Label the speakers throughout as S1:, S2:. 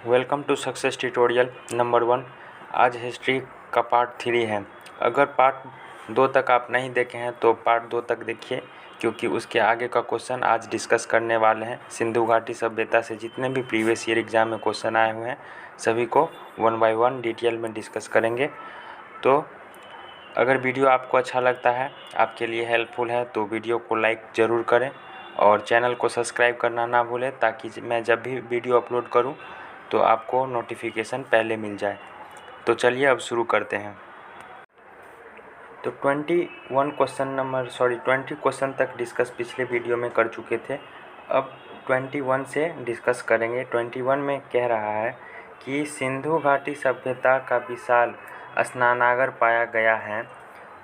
S1: Welcome to success tutorial number 1। आज history का part 3 है। अगर पार्ट 2 तक आप नहीं देखे हैं तो पार्ट 2 तक देखिए, क्योंकि उसके आगे का क्वेश्चन आज डिस्कस करने वाले हैं। सिंधु घाटी सभ्यता से जितने भी प्रीवियस ईयर एग्जाम में क्वेश्चन आए हुए हैं सभी को 1 बाय 1 डिटेल में डिस्कस करेंगे। तो अगर वीडियो आपको अच्छा लगता है, आपके लिए हेल्पफुल है, तो वीडियो को लाइक ज़रूर करें और चैनल को सब्सक्राइब करना ना भूलें, ताकि मैं जब भी वीडियो अपलोड करूं तो आपको नोटिफिकेशन पहले मिल जाए। तो चलिए अब शुरू करते हैं। तो 20 क्वेश्चन तक डिस्कस पिछले वीडियो में कर चुके थे। अब 21 से डिस्कस करेंगे। 21 में कह रहा है कि सिंधु घाटी सभ्यता का विशाल स्नानागार पाया गया है।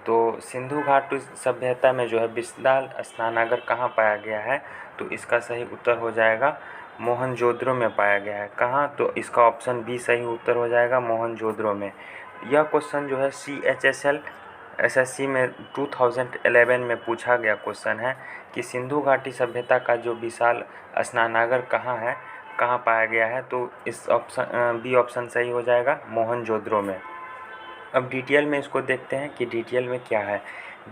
S1: तो सिंधु घाटी सभ्यता में जो है विशाल स्नानागार कहाँ पाया गया है, तो इसका सही उत्तर हो जाएगा मोहनजोदड़ो में पाया गया है। कहाँ, तो इसका ऑप्शन बी सही उत्तर हो जाएगा, मोहनजोदड़ो में। यह क्वेश्चन जो है CHSL SSC में 2011 में पूछा गया क्वेश्चन है कि सिंधु घाटी सभ्यता का जो विशाल स्नानागार कहाँ है, कहाँ पाया गया है, तो इस ऑप्शन बी ऑप्शन सही हो जाएगा, मोहनजोदड़ो में। अब डिटेल में इसको देखते हैं कि डिटेल में क्या है।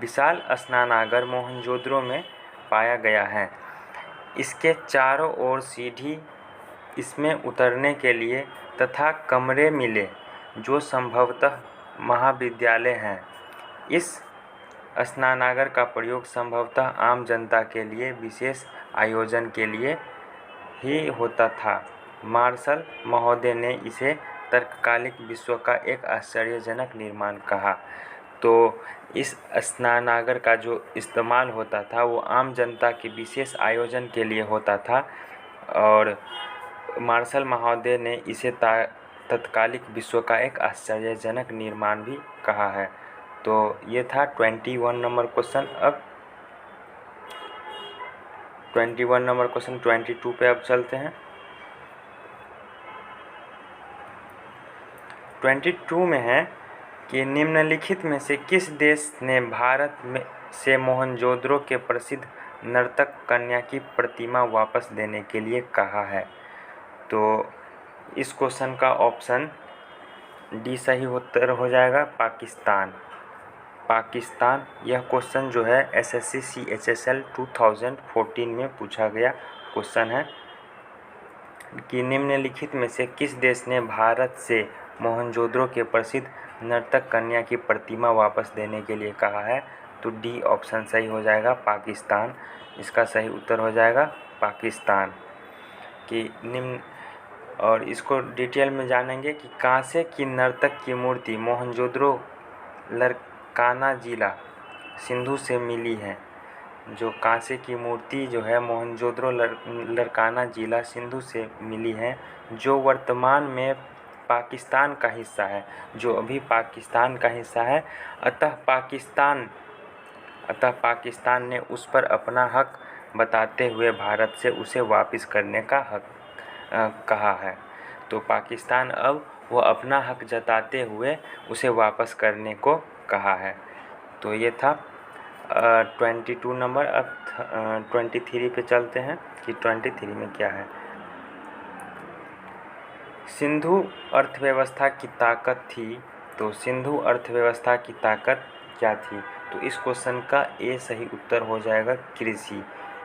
S1: विशाल स्नानागार मोहनजोदड़ो में पाया गया है। इसके चारों ओर सीढ़ी इसमें उतरने के लिए तथा कमरे मिले जो संभवतः महाविद्यालय हैं। इस स्नानागार का प्रयोग संभवतः आम जनता के लिए विशेष आयोजन के लिए ही होता था। मार्शल महोदय ने इसे तत्कालिक विश्व का एक आश्चर्यजनक निर्माण कहा। तो इस स्नानागार का जो इस्तेमाल होता था वो आम जनता के विशेष आयोजन के लिए होता था, और मार्शल महोदय ने इसे तत्कालिक विश्व का एक आश्चर्यजनक निर्माण भी कहा है। तो ये था 21 नंबर क्वेश्चन। अब 21 नंबर क्वेश्चन 22 पे अब चलते हैं। 22 में है कि निम्नलिखित में से किस देश ने भारत में से मोहनजोदड़ो के प्रसिद्ध नर्तक कन्या की प्रतिमा वापस देने के लिए कहा है। तो इस क्वेश्चन का ऑप्शन डी सही उत्तर हो जाएगा, पाकिस्तान। पाकिस्तान। यह क्वेश्चन जो है SSC CHSL 2014 में पूछा गया क्वेश्चन है कि निम्नलिखित में से किस देश ने भारत से मोहनजोदड़ो के प्रसिद्ध नर्तक कन्या की प्रतिमा वापस देने के लिए कहा है। तो डी ऑप्शन सही हो जाएगा, पाकिस्तान। इसका सही उत्तर हो जाएगा पाकिस्तान। कि निम्न और इसको डिटेल में जानेंगे कि कांसे की नर्तक की मूर्ति मोहनजोदड़ो लरकाना जिला सिंधु से मिली है। जो कांसे की मूर्ति जो है मोहनजोदड़ो लरकाना जिला सिंधु से मिली है, जो वर्तमान में पाकिस्तान का हिस्सा है, जो अभी पाकिस्तान का हिस्सा है। अतः पाकिस्तान ने उस पर अपना हक बताते हुए भारत से उसे वापस करने का हक कहा है। तो पाकिस्तान अब वो अपना हक जताते हुए उसे वापस करने को कहा है। तो ये था 22 नंबर। अब 23 पे चलते हैं कि 23 में क्या है। सिंधु अर्थव्यवस्था की ताकत थी। तो सिंधु अर्थव्यवस्था की ताकत क्या थी, तो इस क्वेश्चन का ए सही उत्तर हो जाएगा, कृषि।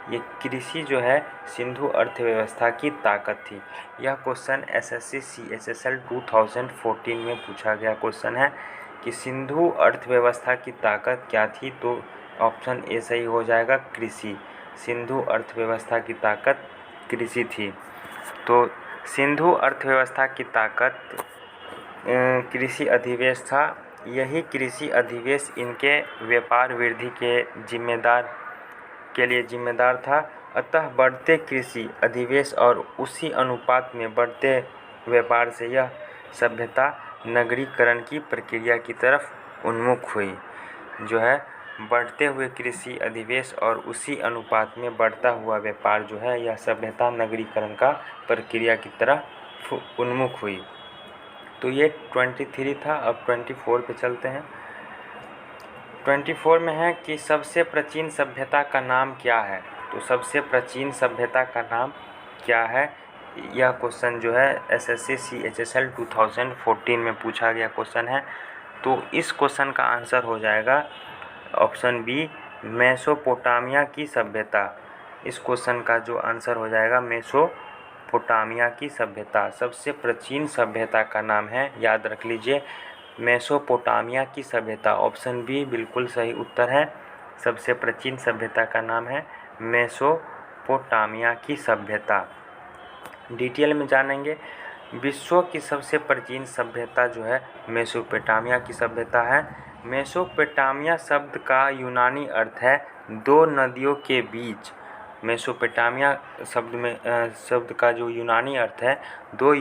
S1: ये कृषि जो है सिंधु अर्थव्यवस्था की ताकत थी। यह क्वेश्चन SSC CHSL 2014 में पूछा गया क्वेश्चन है कि सिंधु अर्थव्यवस्था की ताकत क्या थी। तो ऑप्शन ए सही हो जाएगा, कृषि। सिंधु अर्थव्यवस्था की ताकत कृषि थी। तो सिंधु अर्थव्यवस्था की ताकत कृषि अधिवेश था। यही कृषि अधिवेश इनके व्यापार वृद्धि के लिए जिम्मेदार था। अतः बढ़ते कृषि अधिवेश और उसी अनुपात में बढ़ते व्यापार से यह सभ्यता नगरीकरण की प्रक्रिया की तरफ उन्मुख हुई। जो है बढ़ते हुए कृषि अधिवेश और उसी अनुपात में बढ़ता हुआ व्यापार जो है, यह सभ्यता नगरीकरण का प्रक्रिया की तरफ उन्मुख हुई। तो ये 23 था। अब 24 पे चलते हैं। 24 में है कि सबसे प्राचीन सभ्यता का नाम क्या है। तो सबसे प्राचीन सभ्यता का नाम क्या है, यह क्वेश्चन जो है SSC CHSL 2014 में पूछा गया क्वेश्चन है। तो इस क्वेश्चन का आंसर हो जाएगा ऑप्शन बी, मेसोपोटामिया की सभ्यता। इस क्वेश्चन का जो आंसर हो जाएगा मेसोपोटामिया की सभ्यता। सबसे प्राचीन सभ्यता का नाम है, याद रख लीजिए, मेसोपोटामिया की सभ्यता। ऑप्शन बी बिल्कुल सही उत्तर है। सबसे प्राचीन सभ्यता का नाम है मेसोपोटामिया की सभ्यता। डिटेल में जानेंगे। विश्व की सबसे प्राचीन सभ्यता जो है मेसोपोटामिया की सभ्यता है। मेसोपोटामिया शब्द का यूनानी अर्थ है दो नदियों के बीच। मेसोपोटामिया शब्द का जो यूनानी अर्थ है दो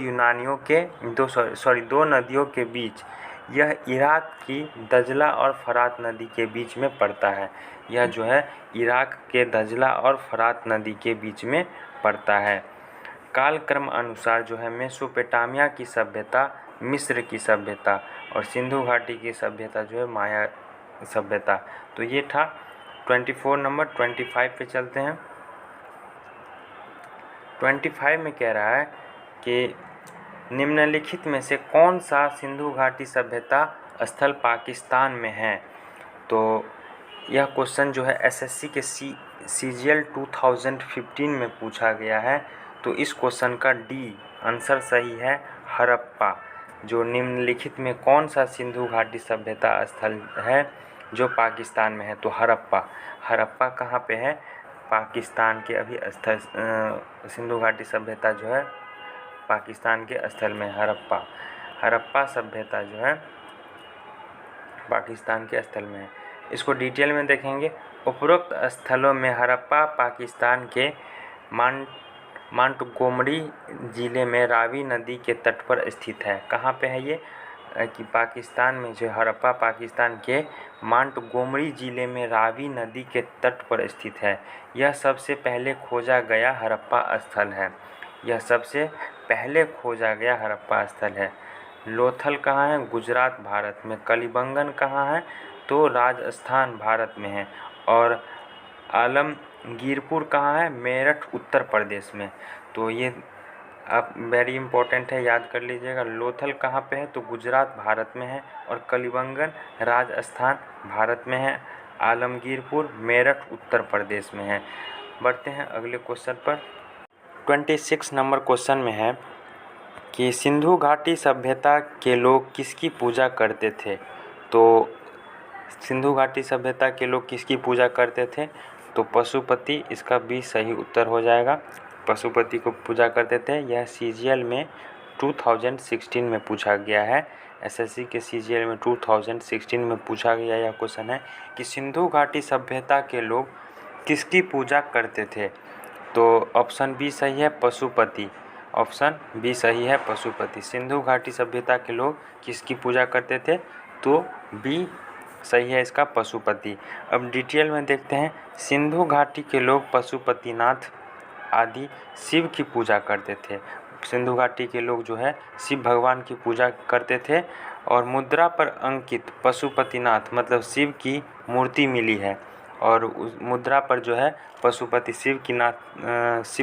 S1: नदियों के बीच। यह इराक की दजला और फरात नदी के बीच में पड़ता है। यह जो है इराक के दजला और फरात नदी के बीच में पड़ता है। कालक्रम अनुसार जो है मेसोपोटामिया की सभ्यता मिस्र की सभ्यता और सिंधु घाटी की सभ्यता जो है माया सभ्यता। तो ये था 24 नंबर। 25 पे चलते हैं। 25 में कह रहा है कि निम्नलिखित में से कौन सा सिंधु घाटी सभ्यता स्थल पाकिस्तान में है। तो यह क्वेश्चन जो है SSC के CGL 2015 में पूछा गया है। तो इस क्वेश्चन का डी आंसर सही है, हड़प्पा। जो निम्नलिखित में कौन सा सिंधु घाटी सभ्यता स्थल है जो पाकिस्तान में है, तो हड़प्पा। हड़प्पा कहाँ पे है, पाकिस्तान के अभी स्थल। सिंधु घाटी सभ्यता जो है पाकिस्तान के स्थल में, हड़प्पा सभ्यता जो है पाकिस्तान के स्थल में है। इसको डिटेल में देखेंगे। उपरोक्त स्थलों में हड़प्पा पाकिस्तान के मांटगोमरी जिले में रावी नदी के तट पर स्थित है। कहाँ पे है ये, कि पाकिस्तान में जो हड़प्पा पाकिस्तान के मांटगोमरी जिले में रावी नदी के तट पर स्थित है। यह सबसे पहले खोजा गया हड़प्पा स्थल है। यह सबसे पहले खोजा गया हड़प्पा स्थल है। लोथल कहाँ है, गुजरात भारत में। कलिबंगन कहाँ है, तो राजस्थान भारत में है। और आलमगीरपुर कहाँ है, मेरठ उत्तर प्रदेश में। तो ये आप वेरी इंपॉर्टेंट है, याद कर लीजिएगा। लोथल कहाँ पे है, तो गुजरात भारत में है। और कलिबंगन राजस्थान भारत में है। आलमगीरपुर मेरठ उत्तर प्रदेश में है। बढ़ते हैं अगले क्वेश्चन पर। 26 नंबर क्वेश्चन में है कि सिंधु घाटी सभ्यता के लोग किसकी पूजा करते थे। तो सिंधु घाटी सभ्यता के लोग किसकी पूजा करते थे, तो पशुपति। इसका भी सही उत्तर हो जाएगा, पशुपति को पूजा करते थे। यह CGL में 2016 में पूछा गया है। SSC के CGL में 2016 में पूछा गया यह क्वेश्चन है कि सिंधु घाटी सभ्यता के लोग किसकी पूजा करते थे। तो ऑप्शन बी सही है, पशुपति। ऑप्शन बी सही है, पशुपति। सिंधु घाटी सभ्यता के लोग किसकी पूजा करते थे, तो बी सही है इसका, पशुपति। अब डिटेल में देखते हैं। सिंधु घाटी के लोग पशुपतिनाथ आदि शिव की पूजा करते थे। सिंधु घाटी के लोग जो है शिव भगवान की पूजा करते थे। और मुद्रा पर अंकित पशुपतिनाथ मतलब शिव की मूर्ति मिली है। और उस मुद्रा पर जो है पशुपति शिव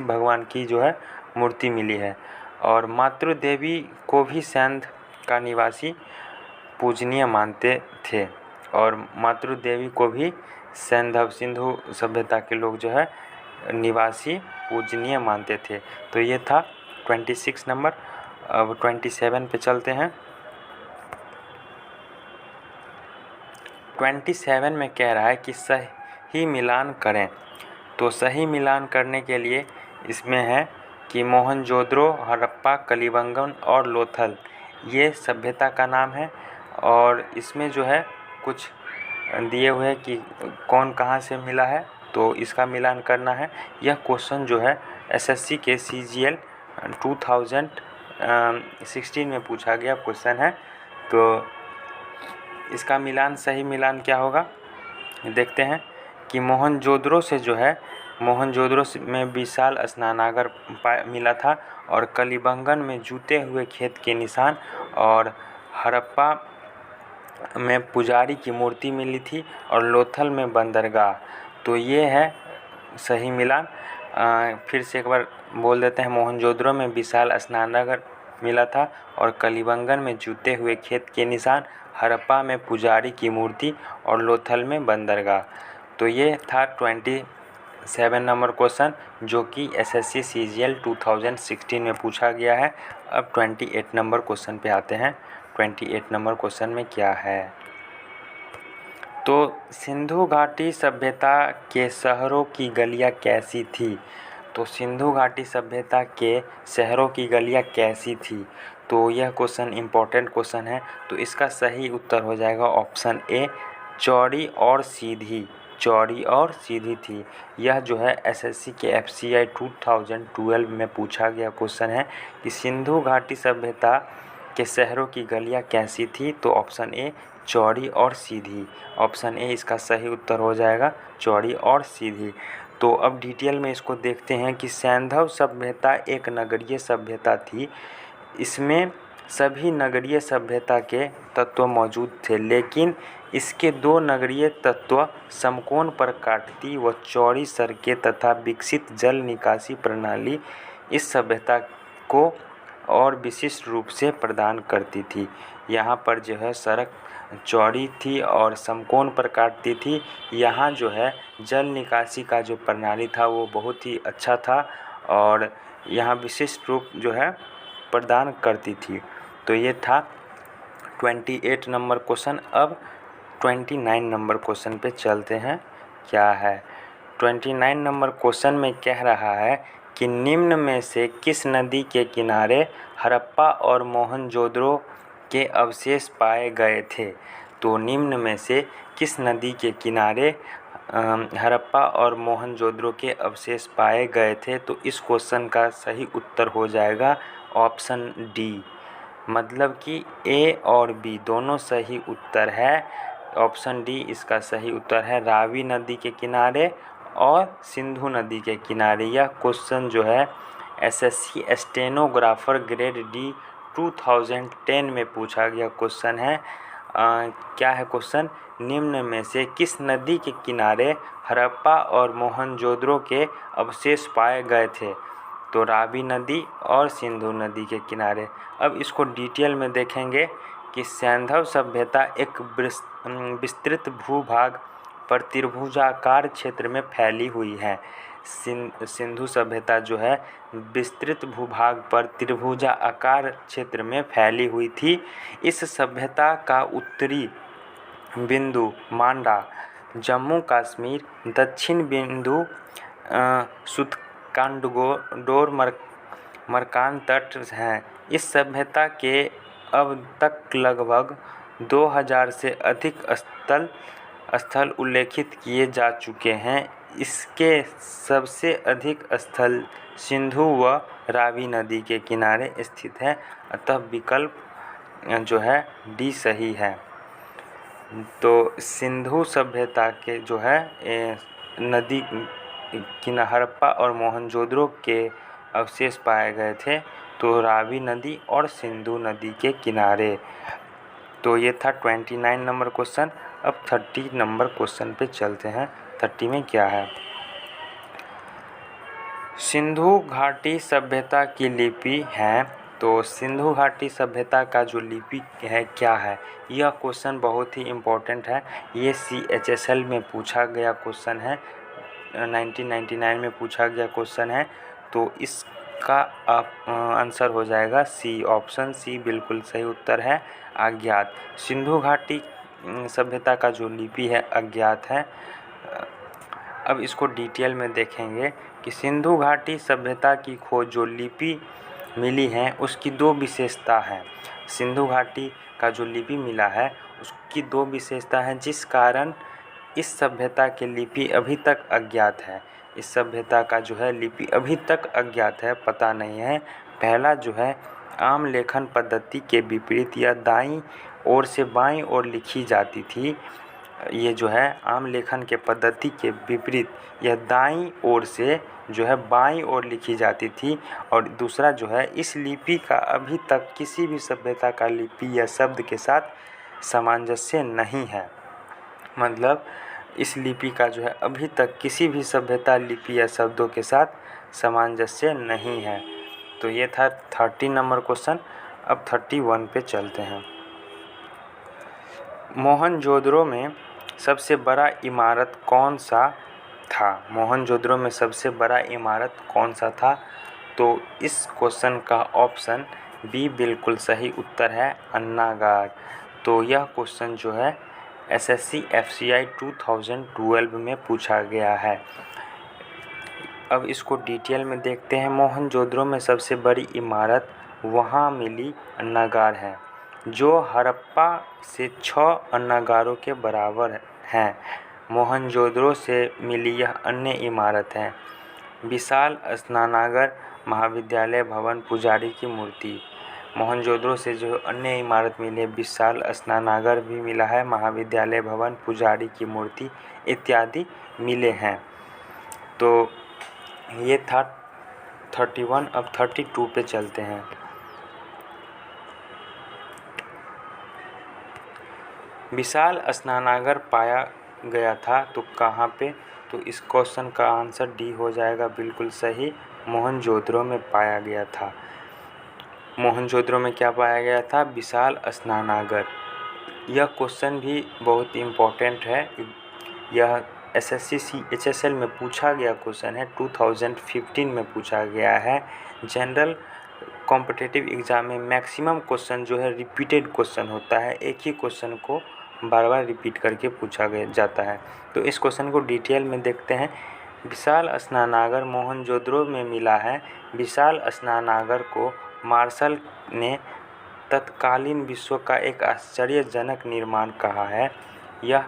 S1: भगवान की जो है मूर्ति मिली है। और मातृ देवी को भी सैंध का निवासी पूजनीय मानते थे। और मातृ देवी को भी सिंधु सभ्यता के लोग जो है निवासी पूजनीय मानते थे। तो ये था 26 नंबर। अब 27 पे चलते हैं। 27 में कह रहा है कि सही मिलान करें। तो सही मिलान करने के लिए इसमें है कि मोहनजोदड़ो, हड़प्पा, कलिबंगन और लोथल ये सभ्यता का नाम है। और इसमें जो है कुछ दिए हुए हैं कि कौन कहाँ से मिला है, तो इसका मिलान करना है। यह क्वेश्चन जो है SSC के CGL 2016 में पूछा गया क्वेश्चन है। तो इसका मिलान, सही मिलान क्या होगा देखते हैं कि मोहनजोदड़ो से जो है मोहनजोदड़ो में विशाल स्नानागार मिला था। और कलिबंगन में जूते हुए खेत के निशान। और हड़प्पा में पुजारी की मूर्ति मिली थी। और लोथल में बंदरगाह। तो ये है सही मिलान। फिर से एक बार बोल देते हैं। मोहनजोदड़ो में विशाल स्नानागार मिला था और कलिबंगन में जूते हुए खेत के निशान, हड़प्पा में पुजारी की मूर्ति और लोथल में बंदरगाह। तो ये था 27 नंबर क्वेश्चन जो कि एसएससी सीजीएल 2016 में पूछा गया है। अब 28 नंबर क्वेश्चन पे आते हैं। 28 नंबर क्वेश्चन में क्या है, तो सिंधु घाटी सभ्यता के शहरों की गलियां कैसी थी। तो सिंधु घाटी सभ्यता के शहरों की गलियां कैसी थी, तो यह क्वेश्चन इम्पोर्टेंट क्वेश्चन है। तो इसका सही उत्तर हो जाएगा ऑप्शन ए, चौड़ी और सीधी। चौड़ी और सीधी थी। यह जो है एसएससी के एफसीआई 2012 में पूछा गया क्वेश्चन है कि सिंधु घाटी सभ्यता के शहरों की गलियां कैसी थी। तो ऑप्शन ए, चौड़ी और सीधी। ऑप्शन ए इसका सही उत्तर हो जाएगा, चौड़ी और सीधी। तो अब डिटेल में इसको देखते हैं कि सैंधव सभ्यता एक नगरीय सभ्यता थी। इसमें सभी नगरीय सभ्यता के तत्व मौजूद थे, लेकिन इसके दो नगरीय तत्व समकोण पर काटती व चौड़ी सड़कें तथा विकसित जल निकासी प्रणाली इस सभ्यता को और विशिष्ट रूप से प्रदान करती थी। यहाँ पर जो है सड़क चौड़ी थी और समकोण पर काटती थी। यहाँ जो है जल निकासी का जो प्रणाली था वो बहुत ही अच्छा था और यहाँ विशिष्ट रूप जो है प्रदान करती थी। तो ये था 28 नंबर क्वेश्चन। अब 29 नंबर क्वेश्चन पे चलते हैं। क्या है 29 नंबर क्वेश्चन में कह रहा है कि निम्न में से किस नदी के किनारे हड़प्पा और मोहनजोदड़ो के अवशेष पाए गए थे। तो निम्न में से किस नदी के किनारे हड़प्पा और मोहनजोदड़ो के अवशेष पाए गए थे। तो इस क्वेश्चन का सही उत्तर हो जाएगा ऑप्शन डी, मतलब कि ए और बी दोनों सही उत्तर है। ऑप्शन डी इसका सही उत्तर है, रावी नदी के किनारे और सिंधु नदी के किनारे। यह क्वेश्चन जो है एसएससी स्टेनोग्राफर ग्रेड डी 2010 में पूछा गया क्वेश्चन है। क्या है क्वेश्चन, निम्न में से किस नदी के किनारे हड़प्पा और मोहनजोदड़ो के अवशेष पाए गए थे। तो रावी नदी और सिंधु नदी के किनारे। अब इसको डिटेल में देखेंगे कि सैंधव सभ्यता एक विस्तृत भूभाग पर त्रिभुजाकार क्षेत्र में फैली हुई है। सिंधु सभ्यता जो है विस्तृत भूभाग पर त्रिभुजाकार क्षेत्र में फैली हुई थी। इस सभ्यता का उत्तरी बिंदु मांडा, जम्मू कश्मीर, दक्षिण बिंदु सुतकांडोर मरकान तट हैं। इस सभ्यता के अब तक लगभग 2000 से अधिक स्थल उल्लेखित किए जा चुके हैं। इसके सबसे अधिक स्थल सिंधु व रावी नदी के किनारे स्थित है, अतः विकल्प जो है डी सही है। तो सिंधु सभ्यता के जो है नदी किनारे हड़प्पा और मोहनजोदड़ो के अवशेष पाए गए थे, तो रावी नदी और सिंधु नदी के किनारे। तो ये था 29 नंबर क्वेश्चन। अब 30 नंबर क्वेश्चन पे चलते हैं। 30 में क्या है, सिंधु घाटी सभ्यता की लिपि है। तो सिंधु घाटी सभ्यता का जो लिपि है क्या है, यह क्वेश्चन बहुत ही इम्पोर्टेंट है। ये CHSL में पूछा गया क्वेश्चन है, 1999 में पूछा गया क्वेश्चन है। तो इसका आंसर हो जाएगा सी, ऑप्शन सी बिल्कुल सही उत्तर है, अज्ञात। सिंधु घाटी सभ्यता का जो लिपि है अज्ञात है। अब इसको डिटेल में देखेंगे कि सिंधु घाटी सभ्यता की खोज जो लिपि मिली है उसकी दो विशेषता है। सिंधु घाटी का जो लिपि मिला है उसकी दो विशेषता है, जिस कारण इस सभ्यता की लिपि अभी तक अज्ञात है। इस सभ्यता का जो है लिपि अभी तक अज्ञात है, पता नहीं है। पहला जो है आम लेखन पद्धति के विपरीत यह दाईं ओर से बाईं ओर लिखी जाती थी। ये जो है आम लेखन के पद्धति के विपरीत यह दाईं ओर से जो है बाईं ओर लिखी जाती थी। और दूसरा जो है इस लिपि का अभी तक किसी भी सभ्यता का लिपि या शब्द के साथ सामंजस्य नहीं है। मतलब इस लिपि का जो है अभी तक किसी भी सभ्यता लिपि या शब्दों के साथ सामंजस्य नहीं है। तो ये था 30 नंबर क्वेश्चन। अब 31 पे चलते हैं। मोहनजोदड़ो में सबसे बड़ा इमारत कौन सा था? मोहनजोदड़ो में सबसे बड़ा इमारत कौन सा था? तो इस क्वेश्चन का ऑप्शन बी बिल्कुल सही उत्तर है, अन्नागार। तो यह क्वेश्चन जो है एसएससी एफसीआई 2012 में पूछा गया है। अब इसको डिटेल में देखते हैं। मोहनजोदड़ो में सबसे बड़ी इमारत वहाँ मिली अन्नागार है, जो हड़प्पा से 6 अन्नागारों के बराबर हैं। मोहनजोदड़ो से मिली यह अन्य इमारत है विशाल स्नानागार, महाविद्यालय भवन, पुजारी की मूर्ति। मोहनजोदड़ो से जो अन्य इमारत मिली है, विशाल स्नानागार भी मिला है, महाविद्यालय भवन, पुजारी की मूर्ति इत्यादि मिले हैं। तो ये था 31। अब 32 पे चलते हैं। विशाल स्नानागार पाया गया था तो कहाँ पे? तो इस क्वेश्चन का आंसर डी हो जाएगा, बिल्कुल सही, मोहनजोदड़ो में पाया गया था। मोहनजोदड़ो में क्या पाया गया था? विशाल स्नानागार। यह क्वेश्चन भी बहुत इम्पोर्टेंट है। यह एसएससी सीएचएसएल में पूछा गया क्वेश्चन है, 2015 में पूछा गया है। जनरल कॉम्पिटिटिव एग्ज़ाम में मैक्सिमम क्वेश्चन जो है रिपीटेड क्वेश्चन होता है, एक ही क्वेश्चन को बार बार रिपीट करके पूछा गया जाता है। तो इस क्वेश्चन को डिटेल में देखते हैं। विशाल स्नानागार मोहनजोदड़ो में मिला है। विशाल स्नानागार को मार्शल ने तत्कालीन विश्व का एक आश्चर्यजनक निर्माण कहा है। यह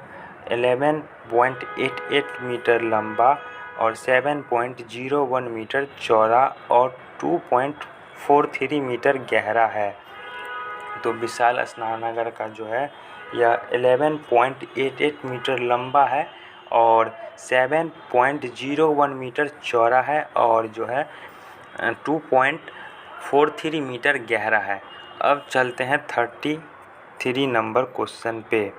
S1: 11.88 मीटर लंबा और 7.01 मीटर चौड़ा और 2.43 मीटर गहरा है। तो विशाल स्नानागार का जो है यह 11.88 मीटर लंबा है और 7.01 मीटर चौड़ा है और जो है 2.43 मीटर गहरा है। अब चलते हैं 33 नंबर क्वेश्चन पे।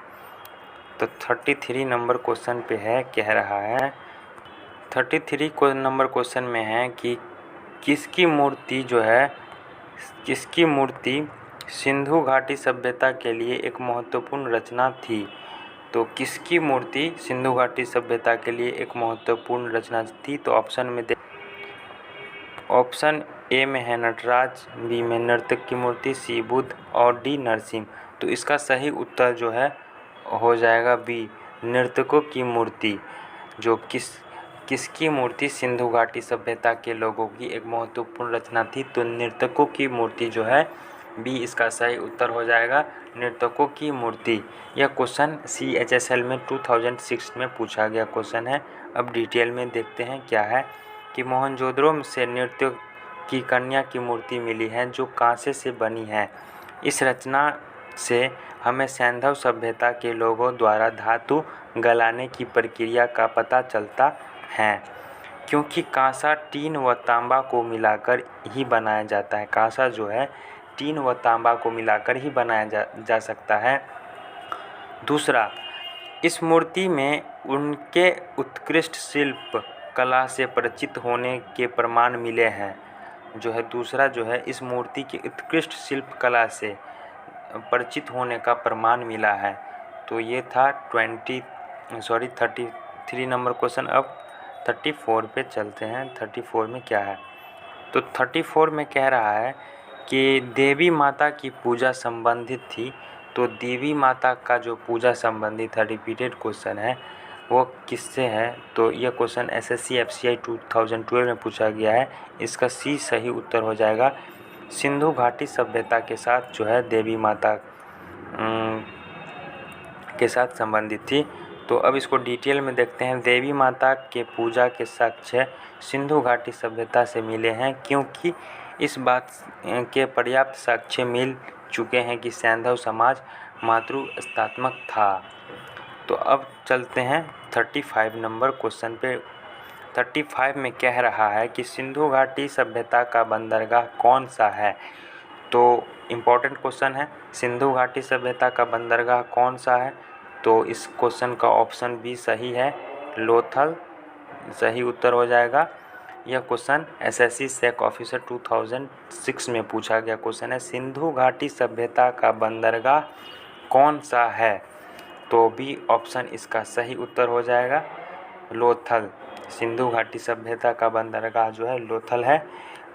S1: तो 33 नंबर क्वेश्चन पे है, कह रहा है 33 नंबर क्वेश्चन में है कि किसकी मूर्ति सिंधु घाटी सभ्यता के लिए एक महत्वपूर्ण रचना थी? तो किसकी मूर्ति सिंधु घाटी सभ्यता के लिए एक महत्वपूर्ण रचना थी? तो ऑप्शन ए में है नटराज, बी में नर्तक की मूर्ति, सी बुद्ध और डी नरसिंह। तो इसका सही उत्तर जो है हो जाएगा बी, नर्तकों की मूर्ति। जो किसकी मूर्ति सिंधु घाटी सभ्यता के लोगों की एक महत्वपूर्ण रचना थी? तो नर्तकों की मूर्ति जो है बी इसका सही उत्तर हो जाएगा, नर्तकों की मूर्ति। यह क्वेश्चन सीएचएसएल में 2006 में पूछा गया क्वेश्चन है। अब डिटेल में देखते हैं क्या है कि मोहनजोदड़ो से नृत्य की कन्या की मूर्ति मिली है जो कांसे से बनी है। इस रचना से हमें सैंधव सभ्यता के लोगों द्वारा धातु गलाने की प्रक्रिया का पता चलता है, क्योंकि कांसा टीन व तांबा को मिलाकर ही बनाया जाता है। कांसा जो है टीन व तांबा को मिलाकर ही बनाया जा सकता है। दूसरा, इस मूर्ति में उनके उत्कृष्ट शिल्प कला से परिचित होने के प्रमाण मिले हैं। जो है दूसरा जो है इस मूर्ति की उत्कृष्ट शिल्प कला से परिचित होने का प्रमाण मिला है। तो ये था 33 नंबर क्वेश्चन। अब 34 पे चलते हैं। 34 में क्या है? तो 34 में कह रहा है कि देवी माता की पूजा संबंधित थी। तो देवी माता का जो पूजा संबंधित है, रिपीटेड क्वेश्चन है, वो किससे है? तो यह क्वेश्चन एसएससी एफसीआई 2012 में पूछा गया है। इसका सी सही उत्तर हो जाएगा, सिंधु घाटी सभ्यता के साथ जो है देवी माता के साथ संबंधित थी। तो अब इसको डिटेल में देखते हैं। देवी माता के पूजा के साक्ष्य सिंधु घाटी सभ्यता से मिले हैं, क्योंकि इस बात के पर्याप्त साक्ष्य मिल चुके हैं कि सैंधव समाज मातृस्थात्मक था। तो अब चलते हैं 35 नंबर क्वेश्चन पे। 35 में कह रहा है कि सिंधु घाटी सभ्यता का बंदरगाह कौन सा है? तो इम्पोर्टेंट क्वेश्चन है, सिंधु घाटी सभ्यता का बंदरगाह कौन सा है? तो इस क्वेश्चन का ऑप्शन बी सही है, लोथल सही उत्तर हो जाएगा। यह क्वेश्चन एसएससी सैक ऑफिसर 2006 में पूछा गया क्वेश्चन है। सिंधु घाटी सभ्यता का बंदरगाह कौन सा है? तो बी ऑप्शन इसका सही उत्तर हो जाएगा, लोथल। सिंधु घाटी सभ्यता का बंदरगाह जो है लोथल है।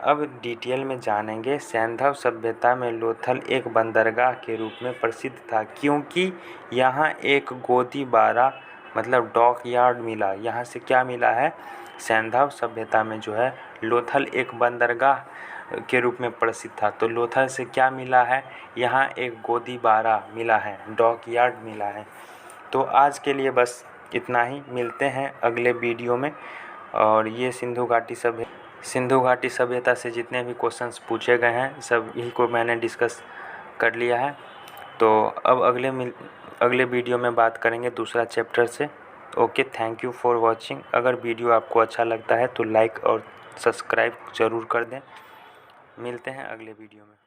S1: अब डिटेल में जानेंगे। सैंधव सभ्यता में लोथल एक बंदरगाह के रूप में प्रसिद्ध था, क्योंकि यहाँ एक गोदीबारा मतलब डॉक यार्ड मिला। यहाँ से क्या मिला है? सैंधव सभ्यता में जो है लोथल एक बंदरगाह के रूप में प्रसिद्ध था। तो लोथल से क्या मिला है? यहाँ एक गोदीबारा मिला है, डॉक यार्ड मिला है। तो आज के लिए बस इतना ही। मिलते हैं अगले वीडियो में। और ये सिंधु घाटी सभ्यता से जितने भी क्वेश्चंस पूछे गए हैं सब यही को मैंने डिस्कस कर लिया है। तो अब अगले वीडियो में बात करेंगे दूसरा चैप्टर से। Okay, thank you for watching. अगर वीडियो आपको अच्छा लगता है तो लाइक और सब्सक्राइब ज़रूर कर दें। मिलते हैं अगले वीडियो में।